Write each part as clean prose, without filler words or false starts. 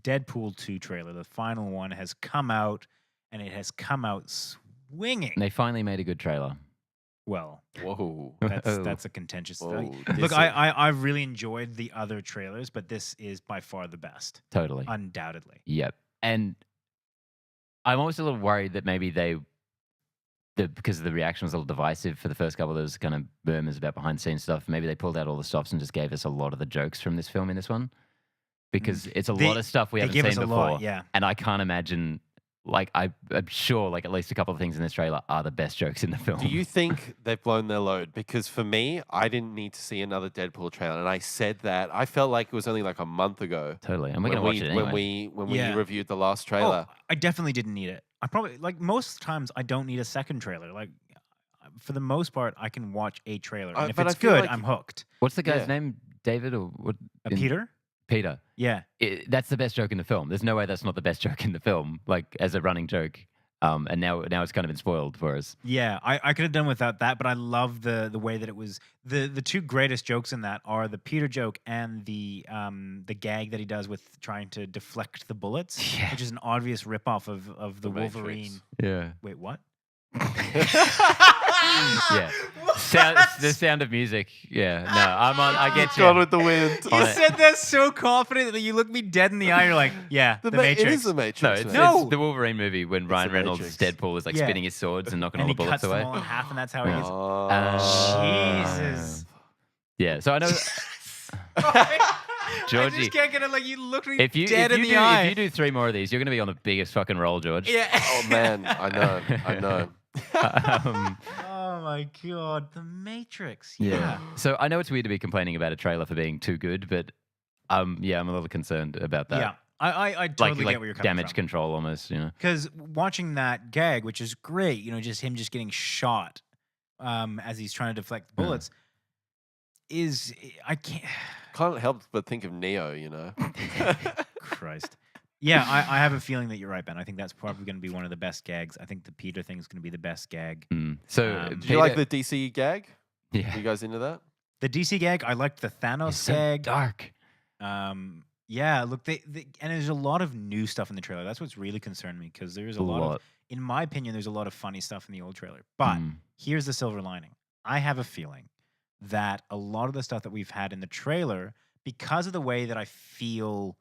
Deadpool 2 trailer, the final one, has come out, and it has come out swinging. They finally made a good trailer. Well, Whoa. that's a contentious thing. Whoa. Look, I've really enjoyed the other trailers, but this is by far the best, Totally. undoubtedly. Yep. And I'm almost a little worried that maybe because the reaction was a little divisive for the first couple, there was kind of murmurs about behind the scenes stuff. Maybe they pulled out all the stops and just gave us a lot of the jokes from this film in this one. Because it's a lot of stuff we haven't give us seen a before. lot, yeah. And I can't imagine, like, I'm sure, like, at least a couple of things in this trailer are the best jokes in the film. Do you think they've blown their load? Because for me, I didn't need to see another Deadpool trailer, and I said that. I felt like it was only like a month ago. Totally. And we're going to watch it anyway. When we Yeah. reviewed the last trailer. Oh, I definitely didn't need it. I probably, like, most times I don't need a second trailer. Like, for the most part, I can watch a trailer. And if but it's I feel good, like- I'm hooked. What's the guy's Yeah. name? David or what? Peter? Peter. Yeah. That's the best joke in the film. There's no way that's not the best joke in the film, like, as a running joke. And now it's kind of been spoiled for us. Yeah, I could have done without that, but I love the way that it was. The two greatest jokes in that are the Peter joke and the gag that he does with trying to deflect the bullets, Yeah. which is an obvious ripoff of the The Matrix. Wolverine. Yeah. Wait, what? Yeah. The sound of music. Yeah. No, I get you. Gone with the wind. You said that so confident that you looked me dead in the eye. You're like, yeah, the Matrix. It is the Matrix. No, it's man. No. the Wolverine movie when Ryan the Reynolds' Matrix. Deadpool is like Yeah. spinning his swords and knocking and all he the bullets cuts away. them all in half, and that's how he gets. Jesus. Yeah. So I know, I Georgie, just can't get it. Like, you looked me if you dead in do, the eye. if you do 3 more of these, you're going to be on the biggest fucking roll, George. Yeah. Oh man, I know. Oh my god, the Matrix. Yeah. Yeah. So I know it's weird to be complaining about a trailer for being too good, but yeah, I'm a little concerned about that. Yeah. I totally like get where you're coming damage from. control almost, you know. Because watching that gag, which is great, just him just getting shot as he's trying to deflect bullets, I Can't help but think of Neo. Christ. Yeah, I have a feeling that you're right, Ben. I think that's probably going to be one of the best gags. I think the Peter thing is going to be the best gag. So Did Do you like the DC gag? Yeah. You guys into that? The DC gag, I liked the Thanos It's so gag. dark. Yeah, look, they and there's a lot of new stuff in the trailer. That's what's really concerned me because there's a lot of, in my opinion, there's a lot of funny stuff in the old trailer. But here's the silver lining. I have a feeling that a lot of the stuff that we've had in the trailer, because of the way that I feel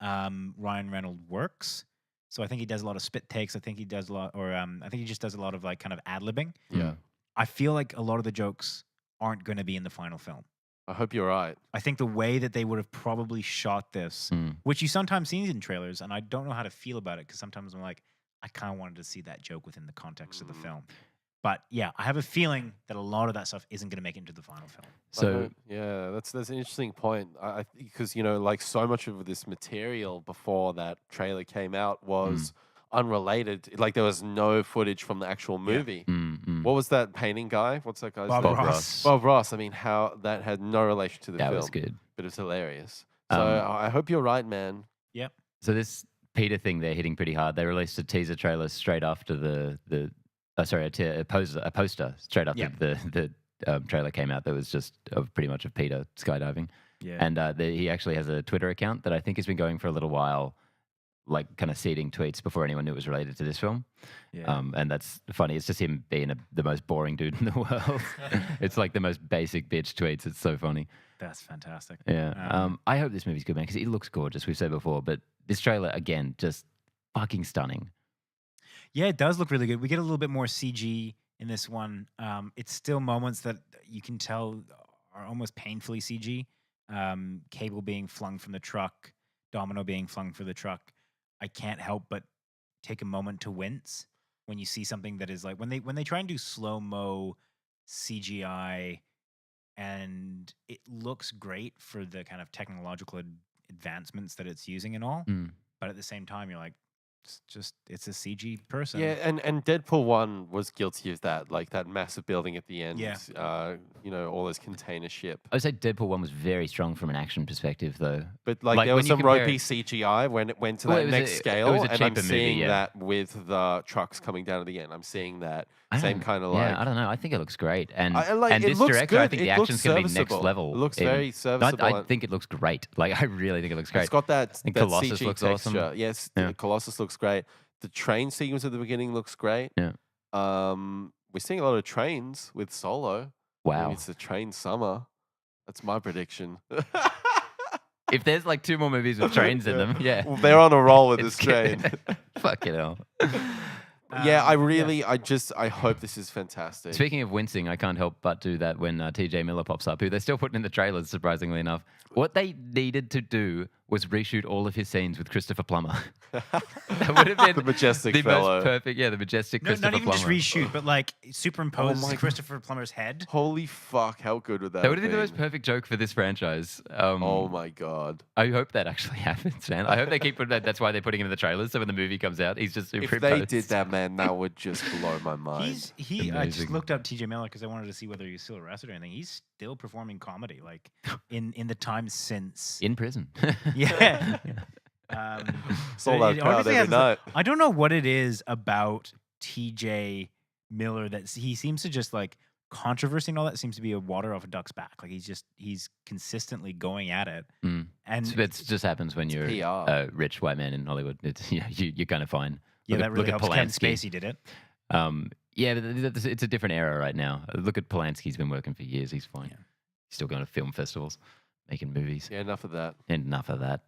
Ryan Reynolds works, so I think he does a lot of spit takes. I think he does a lot, or I think he just does a lot of like kind of ad-libbing. Yeah. I feel like a lot of the jokes aren't going to be in the final film. I hope you're right. I think the way that they would have probably shot this, which you sometimes see in trailers, and I don't know how to feel about it because sometimes I'm like, I kind of wanted to see that joke within the context of the film. But yeah, I have a feeling that a lot of that stuff isn't going to make it into the final film. So yeah, that's an interesting point. Because like so much of this material before that trailer came out was unrelated. Like there was no footage from the actual movie. What was that painting guy? What's that guy's Bob name? Ross. Bob Ross. I mean, how that had no relation to the that film. was good. But it's hilarious. So I hope you're right, man. Yep. So this Peter thing, they're hitting pretty hard. They released a teaser trailer straight after a poster straight after the trailer came out. That was just pretty much of Peter skydiving. Yeah. And he actually has a Twitter account that I think has been going for a little while, like kind of seeding tweets before anyone knew it was related to this film. Yeah. And that's funny. It's just him being the most boring dude in the world. It's like the most basic bitch tweets. It's so funny. That's fantastic. Yeah. I hope this movie's good, man, because it looks gorgeous. We've said before, but this trailer, again, just fucking stunning. Yeah, it does look really good. We get a little bit more CG in this one. It's still moments that you can tell are almost painfully CG. Cable being flung from the truck, Domino being flung from the truck. I can't help but take a moment to wince when you see something that is like when they try and do slow-mo CGI, and it looks great for the kind of technological advancements that it's using and all. But at the same time, you're like, it's a CG person. Yeah, and Deadpool 1 was guilty of that, like that massive building at the end. Yeah. All those container ship. I would say Deadpool 1 was very strong from an action perspective, though. But Like, there when was you some compare ropey it- CGI when it went to Well, that it was next a- it scale, was a and I'm cheaper movie, seeing yeah. that with the trucks coming down at the end. I'm seeing that same kind of like. Yeah, I don't know. I think it looks great. And, I like- and it this looks director, I good. think It the looks action's going to be next serviceable. level. It looks in- very No, serviceable. I think it looks great. Like, I really think it looks great. It's got that And that Colossus CG looks texture. awesome. Yes, Yeah. the Colossus looks great. The train sequence at the beginning looks great. Yeah. We're seeing a lot of trains with Solo. Maybe Wow. it's the train summer. That's my prediction. If there's like 2 more movies with trains in Yeah. them, yeah. Well, they're on a roll with It's this train. Fucking hell. Yeah, I hope this is fantastic. Speaking of wincing, I can't help but do that when TJ Miller pops up, who they're still putting in the trailers, surprisingly enough. What they needed to do was reshoot all of his scenes with Christopher Plummer. That would have been The majestic the fellow. most perfect, the majestic No, Christopher not even Plummer. just reshoot, but like superimpose my- Christopher Plummer's head. Holy fuck, how good would that That would have been the most been? perfect joke for this franchise. Oh my god. I hope that actually happens, man. I hope they keep putting that. That's why they're putting him in the trailers. So when the movie comes out, he's just If they superimposed. did that, man, that would just blow my mind. I just Amazing. looked up TJ Miller because I wanted to see whether he's still arrested or anything. He's still performing comedy, like in the time since. in prison. Yeah. Sold so out it crowd obviously every has- night. I don't know what it is about TJ Miller that he seems to just like controversy and all that seems to be a water off a duck's back. Like he's consistently going at it, Mm. and It just happens when you're PR. a rich white man in Hollywood. It's you're kind of fine. yeah, Look that at- really look at helps. Kevin Polanski. Spacey did it. Yeah, but it's a different era right now. Look at Polanski. He's been working for years. He's fine. Yeah. He's still going to film festivals, making movies. Yeah, enough of that. And enough of that.